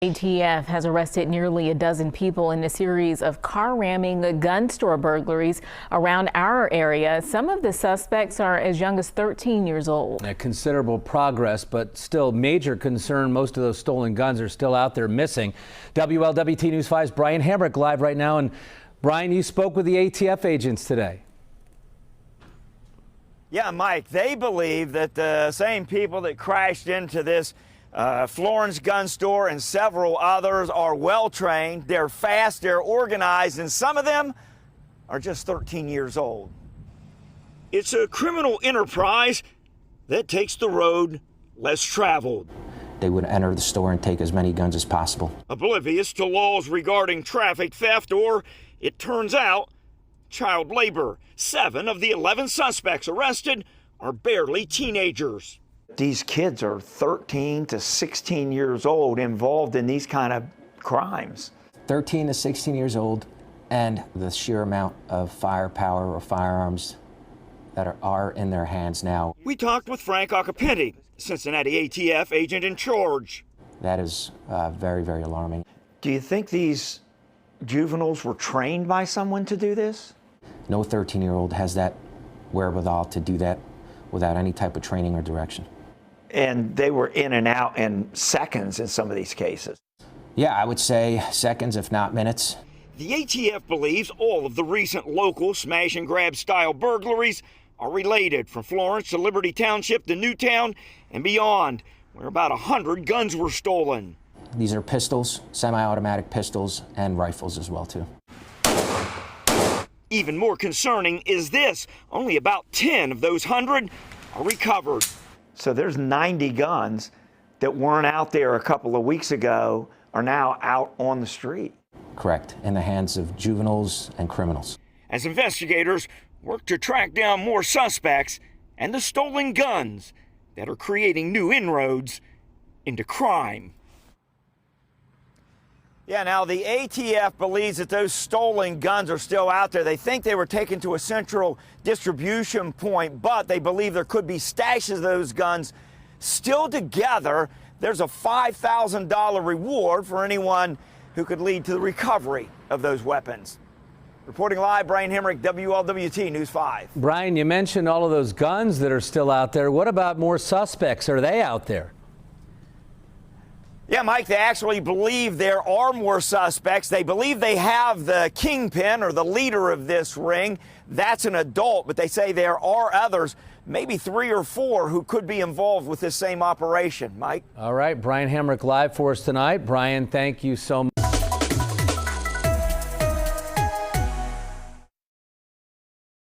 ATF has arrested nearly a dozen people in a series of car ramming gun store burglaries around our area. Some of the suspects are as young as 13 years old. Considerable progress, but still major concern. Most of those stolen guns are still out there missing. WLWT News 5's Brian Hamrick live right now. And Brian, you spoke with the ATF agents today. Yeah, Mike, they believe that the same people that crashed into this Florence gun store and several others are well trained, they're fast, they're organized, and some of them are just 13 years old. It's a criminal enterprise that takes the road less traveled. They would enter the store and take as many guns as possible. Oblivious to laws regarding traffic theft or, it turns out, child labor. 7 of the 11 suspects arrested are barely teenagers. These kids are 13 to 16 years old involved in these kind of crimes. 13 to 16 years old, and the sheer amount of firepower or firearms that are in their hands now. We talked with Frank Occhipinti, Cincinnati ATF agent in charge. That is very, very alarming. Do you think these juveniles were trained by someone to do this? No 13-year-old has that wherewithal to do that without any type of training or direction. And they were in and out in seconds in some of these cases. Yeah, I would say seconds, if not minutes. The ATF believes all of the recent local smash and grab style burglaries are related, from Florence to Liberty Township to Newtown and beyond, where about 100 guns were stolen. These are pistols, semi-automatic pistols, and rifles as well, too. Even more concerning is this: only about 10 of those 100 are recovered. So there's 90 guns that weren't out there a couple of weeks ago are now out on the street. Correct, in the hands of juveniles and criminals. As investigators work to track down more suspects and the stolen guns that are creating new inroads into crime. Yeah, now the ATF believes that those stolen guns are still out there. They think they were taken to a central distribution point, but they believe there could be stashes of those guns still together. There's a $5,000 reward for anyone who could lead to the recovery of those weapons. Reporting live, Brian Hamrick, WLWT News 5. Brian, you mentioned all of those guns that are still out there. What about more suspects? Are they out there? Yeah, Mike, they actually believe there are more suspects. They believe they have the kingpin or the leader of this ring. That's an adult, but they say there are others, maybe 3 or 4, who could be involved with this same operation. Mike? All right, Brian Hamrick live for us tonight. Brian, thank you so much.